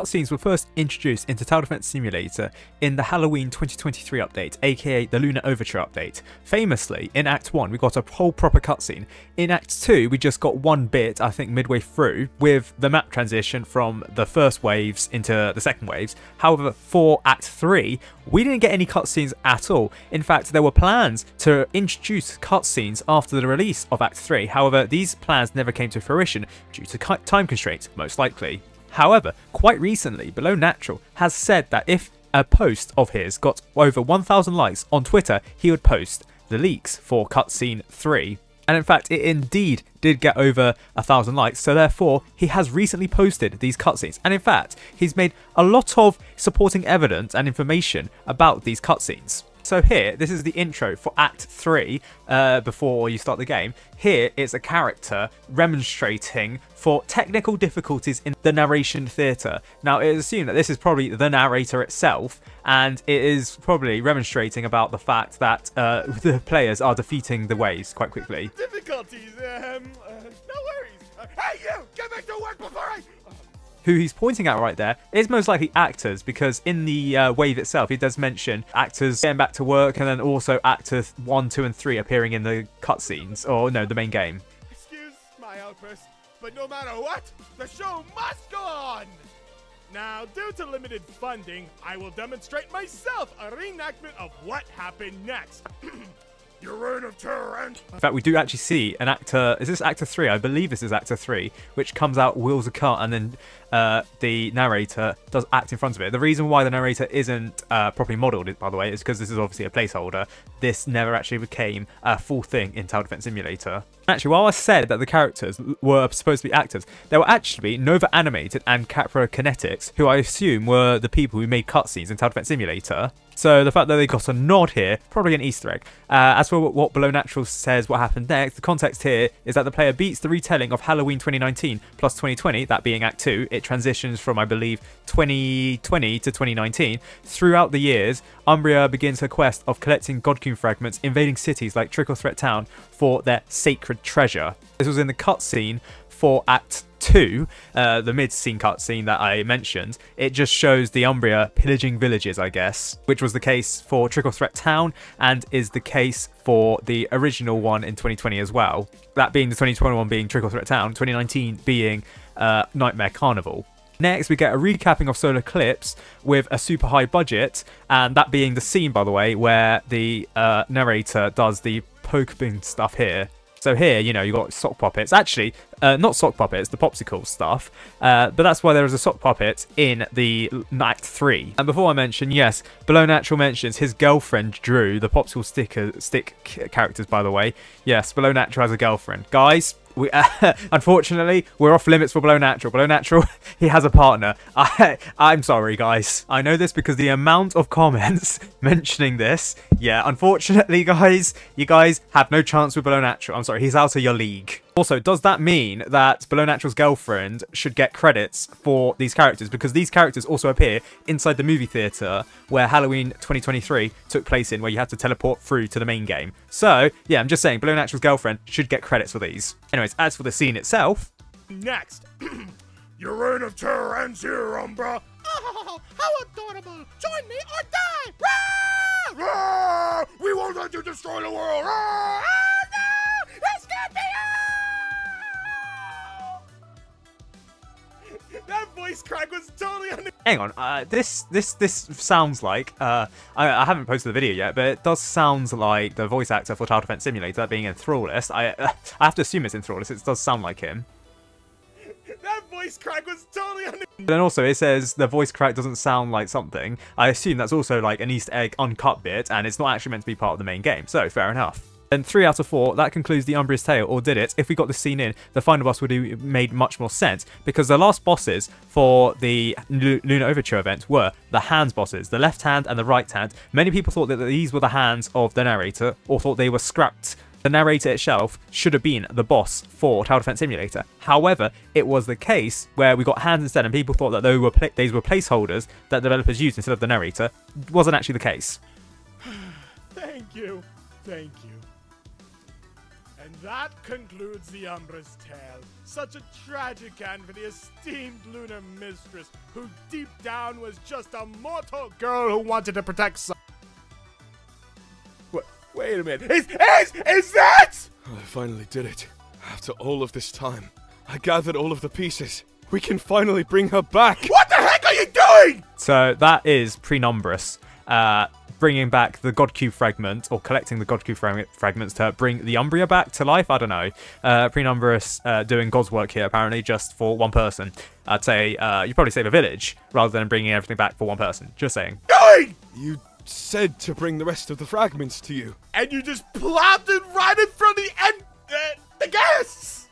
cutscenes were first introduced into Tower Defense Simulator in the Halloween 2023 update, aka the Lunar Overture update. Famously, in Act 1 we got a whole proper cutscene. In Act 2 we just got one bit, I think midway through, with the map transition from the first waves into the second waves. However, for Act 3 we didn't get any cutscenes at all. In fact, there were plans to introduce cutscenes after the release of Act 3. However, these plans never came to fruition due to time constraints, most likely. However, quite recently, BelowNatural has said that if a post of his got over 1,000 likes on Twitter, he would post the leaks for cutscene 3. And in fact, it indeed did get over 1,000 likes, so therefore he has recently posted these cutscenes. And in fact, he's made a lot of supporting evidence and information about these cutscenes. So here, this is the intro for Act 3 before you start the game. Here is a character remonstrating for technical difficulties in the narration theatre. Now, it is assumed that this is probably the narrator itself, and it is probably remonstrating about the fact that the players are defeating the waves quite quickly. Difficulties, no worries. Hey, you! Get back to work before I... Who he's pointing at right there is most likely actors, because in the wave itself he does mention actors getting back to work, and then also actors 1, 2 and 3 appearing in the cutscenes, or no, the main game. Excuse my outburst, but no matter what, the show must go on! Now, due to limited funding, I will demonstrate myself a reenactment of what happened next. Your reign of terror and... In fact, we do actually see an actor. Is this actor 3? I believe this is actor 3, which comes out, wheels a cart, and then the narrator does act in front of it. The reason why the narrator isn't properly modelled, by the way, is because this is obviously a placeholder. This never actually became a full thing in Tower Defense Simulator. Actually, while I said that the characters were supposed to be actors, they were actually Nova Animated and Capra Kinetics, who I assume were the people who made cutscenes in Tower Defense Simulator. So the fact that they got a nod here, probably an Easter egg. As for what BelowNatural says what happened next, the context here is that the player beats the retelling of Halloween 2019 plus 2020, that being Act 2. It transitions from, I believe, 2020 to 2019. Throughout the years, Umbria begins her quest of collecting Godcoon fragments, invading cities like Trickle Threat Town for their sacred treasure. This was in the cutscene for Act 2, the mid-scene cutscene that I mentioned. It just shows the Umbria pillaging villages, I guess, which was the case for Trickle Threat Town and is the case for the original one in 2020 as well. That being the 2021 being Trickle Threat Town, 2019 being Nightmare Carnival. Next, we get a recapping of Solar Eclipse with a super high budget, and that being the scene, by the way, where the narrator does the poking stuff here. So here, you know, you got sock puppets. Actually, not sock puppets, the popsicle stuff. But that's why there is a sock puppet in the Act 3. And before I mention, yes, BelowNatural mentions his girlfriend drew the popsicle stick characters, by the way. Yes, BelowNatural has a girlfriend. Guys, we unfortunately, we're off limits for BelowNatural. BelowNatural, he has a partner. I'm sorry, guys. I know this because the amount of comments mentioning this. Yeah, unfortunately, guys, you guys have no chance with BelowNatural. I'm sorry, he's out of your league. Also, does that mean that BelowNatural's girlfriend should get credits for these characters? Because these characters also appear inside the movie theatre where Halloween 2023 took place in, where you had to teleport through to the main game. So, yeah, I'm just saying, BelowNatural's girlfriend should get credits for these. Anyways, as for the scene itself... Next, your reign of terror ends here, Umbra. Oh, how adorable! Join me or die! Rah! Rah! We won't let you destroy the world! Rah! Oh, no! This can't be all! That voice crack was totally on the... Hang on, this sounds like, I haven't posted the video yet, but it does sound like the voice actor for Tower Defense Simulator, that being Enthrallist. I have to assume it's Enthrallist, it does sound like him. That voice crack was totally on the... But then also it says the voice crack doesn't sound like something. I assume that's also like an Easter egg uncut bit, and it's not actually meant to be part of the main game, so fair enough. And 3 out of 4, that concludes the Umbria's Tale, or did it? If we got this scene in, the final boss would have made much more sense, because the last bosses for the Lunar Overture event were the hands bosses, the left hand and the right hand. Many people thought that these were the hands of the narrator, or thought they were scrapped. The narrator itself should have been the boss for Tower Defense Simulator. However, it was the case where we got hands instead, and people thought that these were placeholders that developers used instead of the narrator. It wasn't actually the case. Thank you. Thank you. And That concludes the Umbra's tale. Such a tragic end for the esteemed lunar mistress, who deep down was just a mortal girl who wanted to protect some. Wait a minute. Is that? I finally did it. After all of this time, I gathered all of the pieces. We can finally bring her back. What the heck are you doing? So that is Prenumbris, bringing back the God Cube fragment, or collecting the God Cube fragments to bring the Umbria back to life. I don't know. Prenumbris doing God's work here, apparently, just for one person. I'd say you probably save a village rather than bringing everything back for one person. Just saying. Doing? You said to bring the rest of the fragments to you. And you just plopped it right in front of the guests.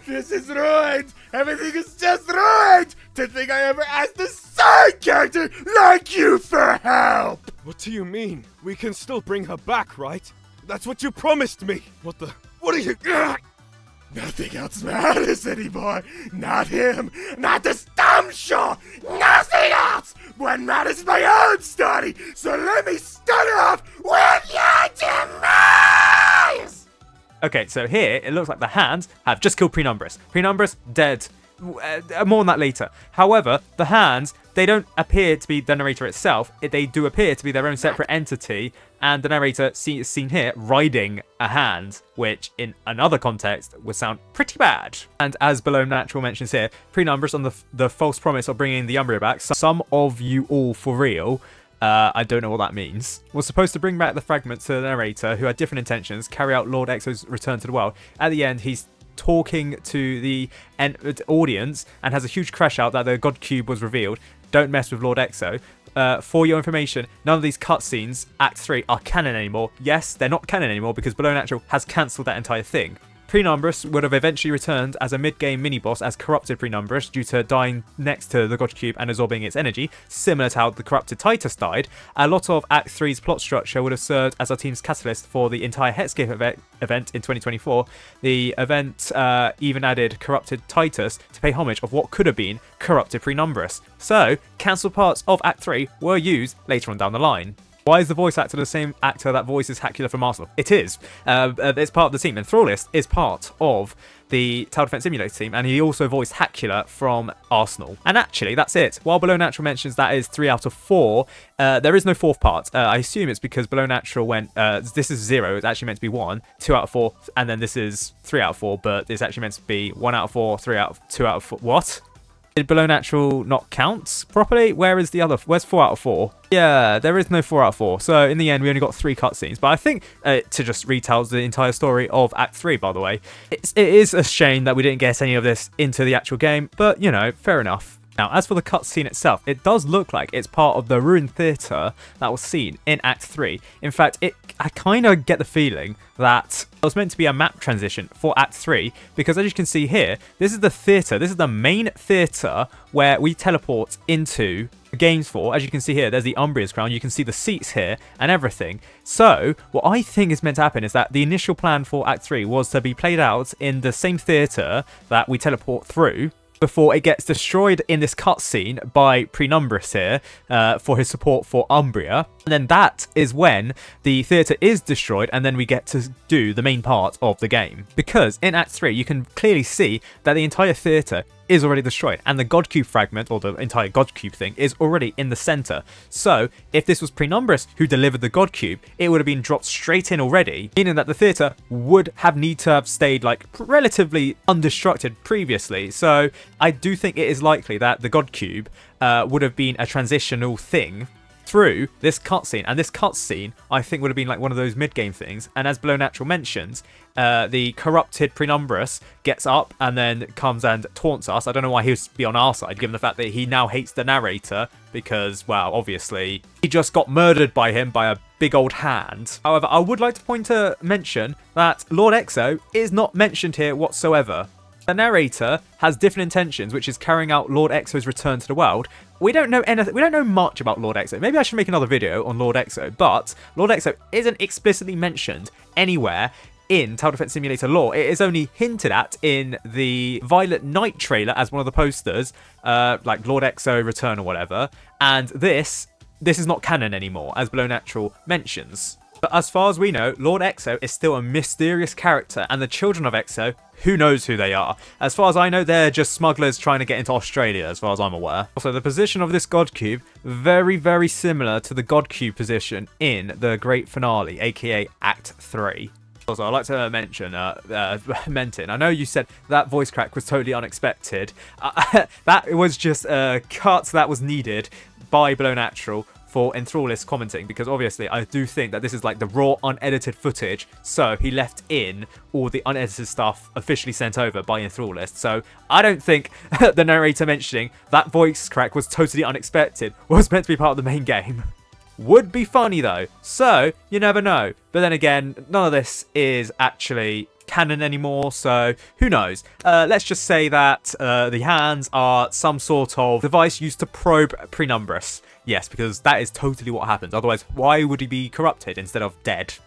This is ruined. Everything is just ruined. To think I ever asked a side character like you for help. What do you mean? We can still bring her back, right? That's what you promised me. What are you? Nothing else matters anymore. Not him. Not the dumb show. Nothing else. What matters is my own story. So let me start off with your demise. Okay, so here it looks like the hands have just killed Prenumbris. Prenumbris dead. More on that later. However, the hands, they don't appear to be the narrator itself. They do appear to be their own separate entity, and the narrator is seen here riding a hand, which in another context would sound pretty bad. And as BelowNatural mentions here, Prenumbris on the false promise of bringing the Umbria back, some of you all for real, I don't know what that means, was supposed to bring back the fragments to the narrator, who had different intentions, carry out Lord Exo's return to the world. At the end, he's talking to the audience and has a huge crash out that the God Cube was revealed. Don't mess with Lord Exo. For your information, none of these cutscenes, Act 3, are canon anymore. Yes, they're not canon anymore because BelowNatural has cancelled that entire thing. Prenumbris would have eventually returned as a mid-game mini-boss as corrupted Prenumbris due to dying next to the God Cube and absorbing its energy, similar to how the corrupted Titus died. A lot of Act 3's plot structure would have served as our team's catalyst for the entire Hexscape event in 2024. The event even added corrupted Titus to pay homage of what could have been corrupted Prenumbris. So, cancelled parts of Act 3 were used later on down the line. Why is the voice actor the same actor that voices Hacula from Arsenal? It is. It's part of the team, and Thrallist is part of the Tower Defense Simulator team, and he also voiced Hacula from Arsenal. And actually, that's it. While BelowNatural mentions that is 3 out of 4, there is no 4th part. I assume it's because BelowNatural went, this is 0, it's actually meant to be 1, 2 out of 4, and then this is 3 out of 4, but it's actually meant to be 1 out of 4, 3 out of 2 out of 4. What? Did BelowNatural not count properly? Where is the other? Where's 4 out of 4? Yeah, there is no 4 out of 4. So in the end, we only got 3 cutscenes. But I think to just retell the entire story of Act 3, by the way, it is a shame that we didn't get any of this into the actual game. But, you know, fair enough. Now, as for the cutscene itself, it does look like it's part of the ruined theatre that was seen in Act 3. In fact, I kind of get the feeling that it was meant to be a map transition for Act 3, because as you can see here, this is the theatre, this is the main theatre where we teleport into the games for. As you can see here, there's the Umbria's crown, you can see the seats here and everything. So, what I think is meant to happen is that the initial plan for Act 3 was to be played out in the same theatre that we teleport through, before it gets destroyed in this cutscene by Prenumbris here for his support for Umbria. And then that is when the theatre is destroyed, and then we get to do the main part of the game. Because in Act 3, you can clearly see that the entire theatre is already destroyed, and the God Cube fragment, or the entire God Cube thing, is already in the centre. So, if this was Prenumbris who delivered the God Cube, it would have been dropped straight in already, meaning that the theatre would have need to have stayed like relatively undestructed previously. So, I do think it is likely that the God Cube would have been a transitional thing through this cutscene, and this cutscene I think would have been like one of those mid-game things. And as BelowNatural mentions, the corrupted Prenumbris gets up and then comes and taunts us. I don't know why he would be on our side, given the fact that he now hates the narrator because, well, obviously he just got murdered by him by a big old hand. However, I would like to mention that Lord Exo is not mentioned here whatsoever. The narrator has different intentions, which is carrying out Lord Exo's return to the world. We don't know anything. We don't know much about Lord Exo. Maybe I should make another video on Lord Exo, but Lord Exo isn't explicitly mentioned anywhere in Tower Defense Simulator lore. It is only hinted at in the Violet Knight trailer as one of the posters, like Lord Exo return or whatever. And this is not canon anymore, as BelowNatural mentions. But as far as we know, Lord Exo is still a mysterious character, and the children of Exo, who knows who they are? As far as I know, they're just smugglers trying to get into Australia, as far as I'm aware. Also, the position of this God Cube, very, very similar to the God Cube position in the Great Finale, aka Act 3. Also, I'd like to mention, Mentin, I know you said that voice crack was totally unexpected. That was just a cut that was needed by BelowNatural for Enthrallist commenting, because obviously I do think that this is like the raw unedited footage, so he left in all the unedited stuff officially sent over by Enthrallist. So I don't think the narrator mentioning that voice crack was totally unexpected was meant to be part of the main game. Would be funny though, so you never know. But then again, none of this is actually canon anymore, so who knows. Let's just say that the hands are some sort of device used to probe Penumbras. Yes, because that is totally what happens. Otherwise, why would he be corrupted instead of dead?